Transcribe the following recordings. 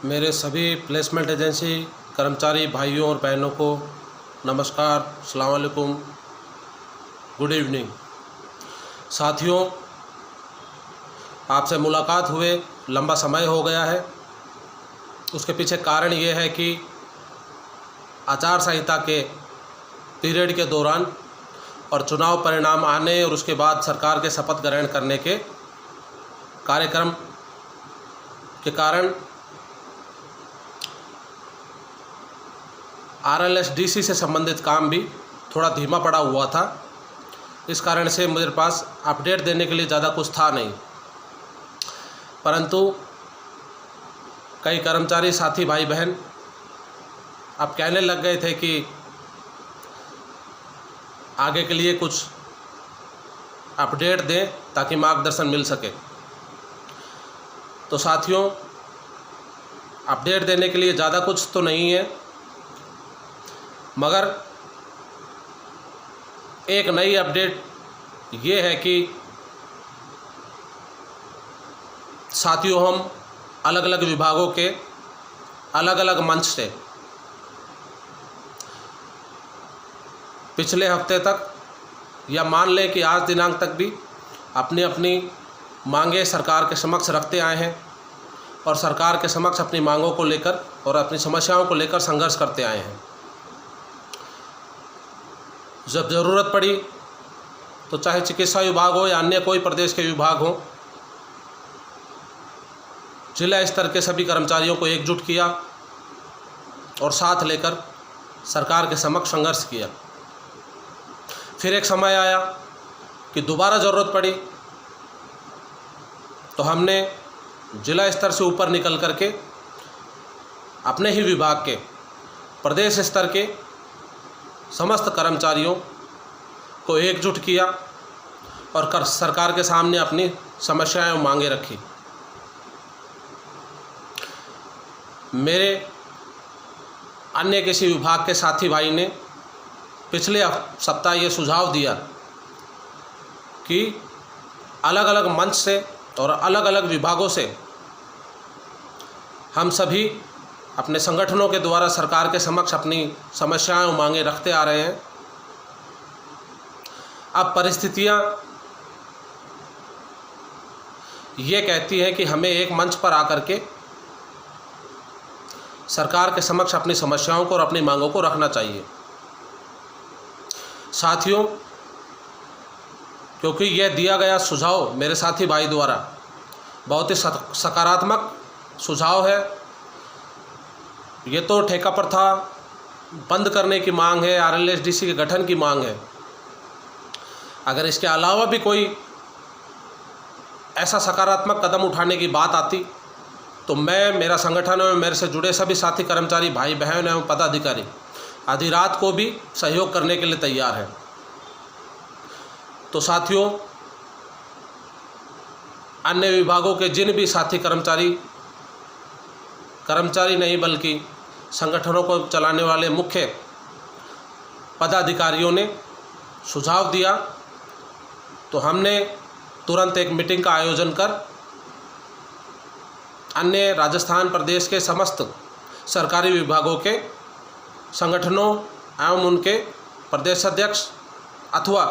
मेरे सभी placement agency कर्मचारी भाइयों और बहनों को नमस्कार, अस्सलाम वालेकुम, गुड इवनिंग। साथियों, आपसे मुलाकात हुए लंबा समय हो गया है। उसके पीछे कारण ये है कि आचार संहिता के पीरियड के दौरान और चुनाव परिणाम आने और उसके बाद सरकार के शपथ ग्रहण करने के कार्यक्रम के कारण RLSDC से संबंधित काम भी थोड़ा धीमा पड़ा हुआ था। इस कारण से मेरे पास अपडेट देने के लिए ज़्यादा कुछ था नहीं, परंतु कई कर्मचारी साथी भाई बहन अब कहने लग गए थे कि आगे के लिए कुछ अपडेट दें ताकि मार्गदर्शन मिल सके। तो साथियों, अपडेट देने के लिए ज़्यादा कुछ तो नहीं है, मगर एक नई अपडेट ये है कि साथियों, हम अलग अलग विभागों के अलग अलग मंच से पिछले हफ्ते तक या मान लें कि आज दिनांक तक भी अपनी अपनी मांगें सरकार के समक्ष रखते आए हैं और सरकार के समक्ष अपनी मांगों को लेकर और अपनी समस्याओं को लेकर संघर्ष करते आए हैं। जब ज़रूरत पड़ी तो चाहे चिकित्सा विभाग हो या अन्य कोई प्रदेश के विभाग हो, जिला स्तर के सभी कर्मचारियों को एकजुट किया और साथ लेकर सरकार के समक्ष संघर्ष किया। फिर एक समय आया कि दोबारा ज़रूरत पड़ी तो हमने जिला स्तर से ऊपर निकल करके अपने ही विभाग के प्रदेश स्तर के समस्त कर्मचारियों को एकजुट किया और सरकार के सामने अपनी समस्याएं और मांगें रखी। मेरे अन्य किसी विभाग के साथी भाई ने पिछले सप्ताह ये सुझाव दिया कि अलग अलग मंच से और अलग अलग विभागों से हम सभी अपने संगठनों के द्वारा सरकार के समक्ष अपनी समस्याएं और मांगें रखते आ रहे हैं। अब परिस्थितियां ये कहती हैं कि हमें एक मंच पर आकर के सरकार के समक्ष अपनी समस्याओं को और अपनी मांगों को रखना चाहिए। साथियों, क्योंकि यह दिया गया सुझाव मेरे साथी भाई द्वारा बहुत ही सकारात्मक सुझाव है। ये तो ठेका प्रथा बंद करने की मांग है, RLSDC के गठन की मांग है। अगर इसके अलावा भी कोई ऐसा सकारात्मक कदम उठाने की बात आती तो मैं, मेरा संगठन और मेरे से जुड़े सभी साथी कर्मचारी भाई बहन एवं पदाधिकारी आधी रात को भी सहयोग करने के लिए तैयार हैं। तो साथियों, अन्य विभागों के जिन भी साथी कर्मचारी नहीं बल्कि संगठनों को चलाने वाले मुख्य पदाधिकारियों ने सुझाव दिया तो हमने तुरंत एक मीटिंग का आयोजन कर अन्य राजस्थान प्रदेश के समस्त सरकारी विभागों के संगठनों एवं उनके प्रदेश अध्यक्ष अथवा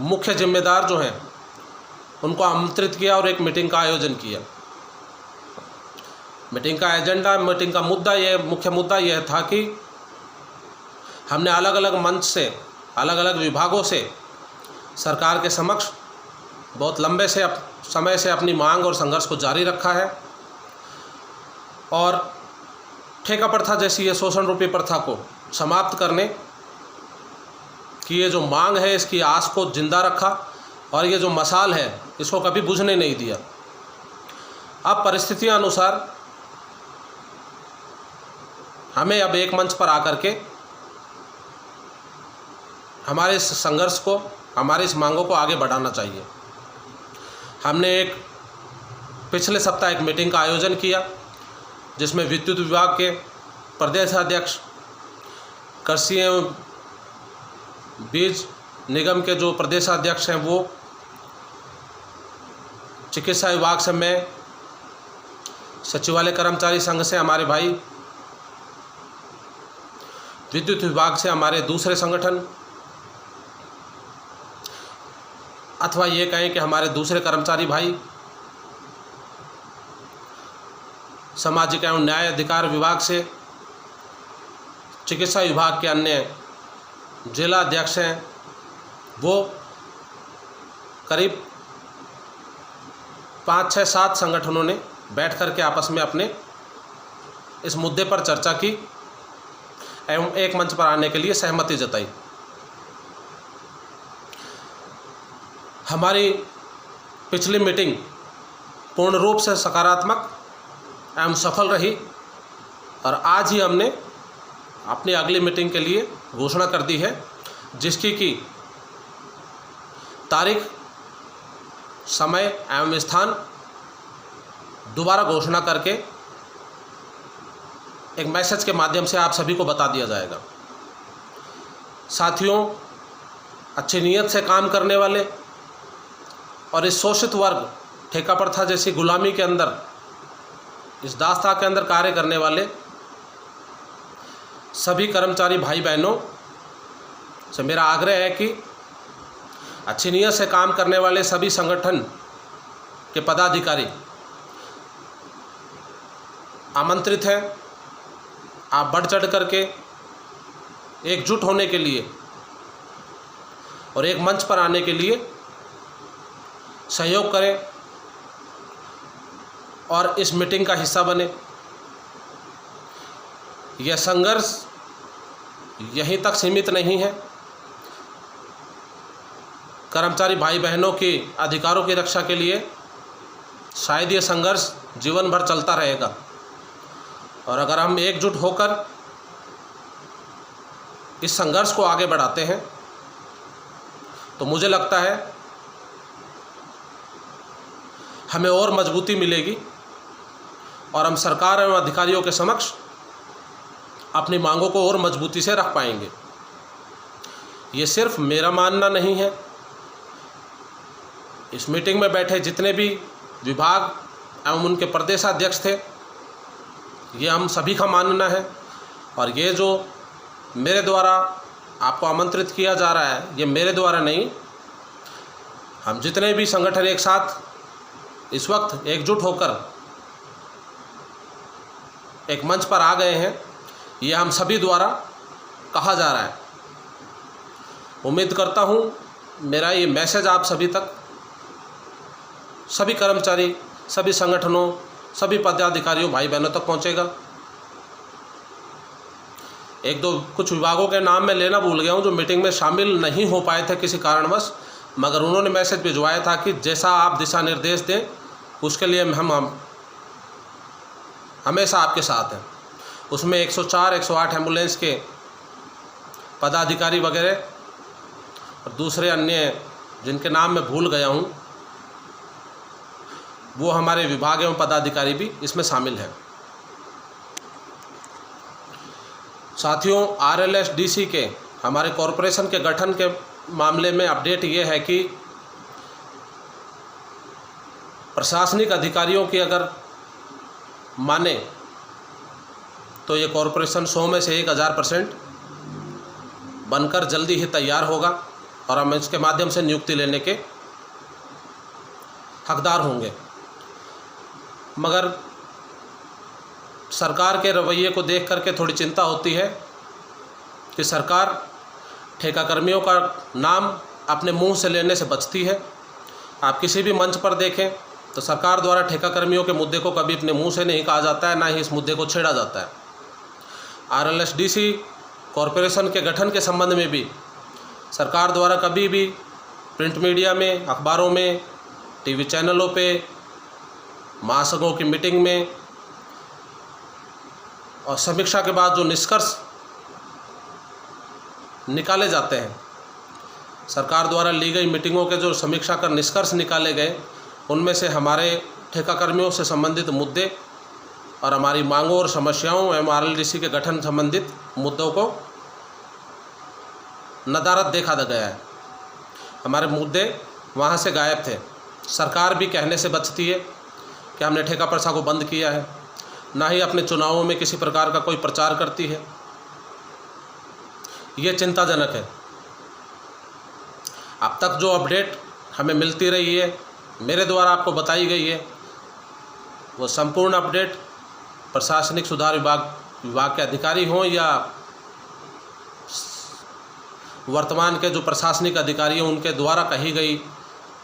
मुख्य जिम्मेदार जो हैं उनको आमंत्रित किया और एक मीटिंग का आयोजन किया। मीटिंग का एजेंडा, मीटिंग का मुख्य मुद्दा यह था कि हमने अलग अलग मंच से, अलग अलग विभागों से सरकार के समक्ष बहुत लंबे समय से अपनी मांग और संघर्ष को जारी रखा है और ठेका प्रथा जैसी ये शोषण रूपी प्रथा को समाप्त करने की ये जो मांग है, इसकी आस को जिंदा रखा और ये जो मशाल है इसको कभी बुझने नहीं दिया। अब परिस्थितियों अनुसार हमें अब एक मंच पर आकर के हमारे इस संघर्ष को, हमारी इस मांगों को आगे बढ़ाना चाहिए। हमने पिछले सप्ताह एक मीटिंग का आयोजन किया जिसमें विद्युत विभाग के प्रदेश अध्यक्ष, कृषि एवं बीज निगम के जो प्रदेशाध्यक्ष हैं वो, चिकित्सा विभाग से मैं, सचिवालय कर्मचारी संघ से हमारे भाई, विद्युत विभाग से हमारे दूसरे संगठन, अथवा ये कहें कि हमारे दूसरे कर्मचारी भाई, सामाजिक एवं न्याय अधिकार विभाग से, चिकित्सा विभाग के अन्य जिला अध्यक्ष हैं, वो करीब 5, 6, 7 संगठनों ने बैठ कर के आपस में अपने इस मुद्दे पर चर्चा की एवं एक मंच पर आने के लिए सहमति जताई। हमारी पिछली मीटिंग पूर्ण रूप से सकारात्मक एवं सफल रही और आज ही हमने अपनी अगली मीटिंग के लिए घोषणा कर दी है, जिसकी की तारीख, समय एवं स्थान दोबारा घोषणा करके एक मैसेज के माध्यम से आप सभी को बता दिया जाएगा। साथियों, अच्छी नीयत से काम करने वाले और इस शोषित वर्ग, ठेका प्रथा जैसी गुलामी के अंदर, इस दास्ता के अंदर कार्य करने वाले सभी कर्मचारी भाई बहनों से मेरा आग्रह है कि अच्छी नीयत से काम करने वाले सभी संगठन के पदाधिकारी आमंत्रित हैं। आप बढ़ चढ़ करके एकजुट होने के लिए और एक मंच पर आने के लिए सहयोग करें और इस मीटिंग का हिस्सा बने। यह संघर्ष यहीं तक सीमित नहीं है। कर्मचारी भाई बहनों के अधिकारों की रक्षा के लिए शायद ये संघर्ष जीवन भर चलता रहेगा, और अगर हम एकजुट होकर इस संघर्ष को आगे बढ़ाते हैं तो मुझे लगता है हमें और मजबूती मिलेगी और हम सरकार एवं अधिकारियों के समक्ष अपनी मांगों को और मजबूती से रख पाएंगे। ये सिर्फ मेरा मानना नहीं है, इस मीटिंग में बैठे जितने भी विभाग एवं उनके प्रदेशाध्यक्ष थे, ये हम सभी का मानना है। और ये जो मेरे द्वारा आपको आमंत्रित किया जा रहा है, ये मेरे द्वारा नहीं, हम जितने भी संगठन एक साथ इस वक्त एकजुट होकर एक मंच पर आ गए हैं, ये हम सभी द्वारा कहा जा रहा है। उम्मीद करता हूँ मेरा ये मैसेज आप सभी तक, सभी कर्मचारी, सभी संगठनों, सभी पदाधिकारियों, भाई बहनों तक पहुँचेगा। एक दो कुछ विभागों के नाम मैं लेना भूल गया हूँ जो मीटिंग में शामिल नहीं हो पाए थे किसी कारणवश, मगर उन्होंने मैसेज भिजवाया था कि जैसा आप दिशा निर्देश दें उसके लिए हम हमेशा आपके साथ हैं। उसमें 104, 108 एम्बुलेंस के पदाधिकारी वगैरह और दूसरे अन्य जिनके नाम मैं भूल गया हूँ, वो हमारे विभाग एवं पदाधिकारी भी इसमें शामिल हैं। साथियों, RLSDC के हमारे कॉरपोरेशन के गठन के मामले में अपडेट ये है कि प्रशासनिक अधिकारियों की अगर माने तो ये कॉरपोरेशन 100 में से 1000% बनकर जल्दी ही तैयार होगा और हम इसके माध्यम से नियुक्ति लेने के हकदार होंगे। मगर सरकार के रवैये को देख करके थोड़ी चिंता होती है कि सरकार ठेका कर्मियों का नाम अपने मुंह से लेने से बचती है। आप किसी भी मंच पर देखें तो सरकार द्वारा ठेका कर्मियों के मुद्दे को कभी अपने मुंह से नहीं कहा जाता है, ना ही इस मुद्दे को छेड़ा जाता है। RLSDC कॉरपोरेशन के गठन के संबंध में भी सरकार द्वारा कभी भी प्रिंट मीडिया में, अखबारों में, टीवी चैनलों पे, महासंघों की मीटिंग में और समीक्षा के बाद जो निष्कर्ष निकाले जाते हैं, सरकार द्वारा ली गई मीटिंगों के जो समीक्षा कर निष्कर्ष निकाले गए, उनमें से हमारे ठेका कर्मियों से संबंधित मुद्दे और हमारी मांगों और समस्याओं एवं RLDC के गठन संबंधित मुद्दों को नदारद देखा गया है। हमारे मुद्दे वहाँ से गायब थे। सरकार भी कहने से बचती है कि हमने ठेका प्रथा को बंद किया है, ना ही अपने चुनावों में किसी प्रकार का कोई प्रचार करती है। ये चिंताजनक है। अब तक जो अपडेट हमें मिलती रही है, मेरे द्वारा आपको बताई गई है, वो संपूर्ण अपडेट प्रशासनिक सुधार विभाग के अधिकारी हों या वर्तमान के जो प्रशासनिक अधिकारी हैं उनके द्वारा कही गई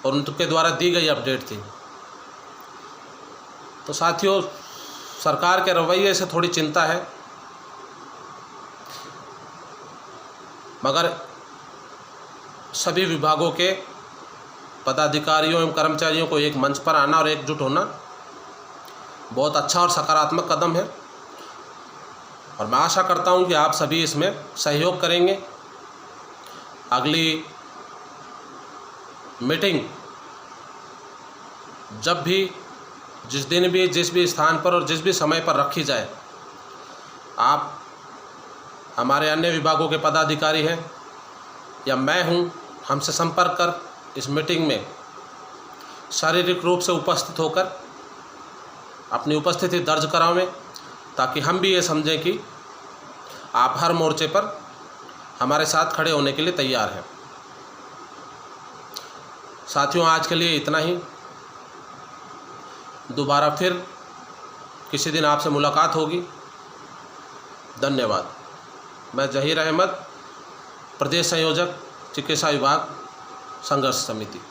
और उनके द्वारा दी गई अपडेट थी। तो साथियों, सरकार के रवैये से थोड़ी चिंता है, मगर सभी विभागों के पदाधिकारियों एवं कर्मचारियों को एक मंच पर आना और एकजुट होना बहुत अच्छा और सकारात्मक कदम है, और मैं आशा करता हूं कि आप सभी इसमें सहयोग करेंगे। अगली मीटिंग जब भी, जिस दिन भी, जिस भी स्थान पर और जिस भी समय पर रखी जाए, आप हमारे अन्य विभागों के पदाधिकारी हैं या मैं हूं, हमसे संपर्क कर इस मीटिंग में शारीरिक रूप से उपस्थित होकर अपनी उपस्थिति दर्ज करावें, ताकि हम भी ये समझें कि आप हर मोर्चे पर हमारे साथ खड़े होने के लिए तैयार हैं। साथियों, आज के लिए इतना ही। दोबारा फिर किसी दिन आपसे मुलाकात होगी। धन्यवाद। मैं जहीर अहमद, प्रदेश संयोजक चिकित्सा विभाग संघर्ष समिति।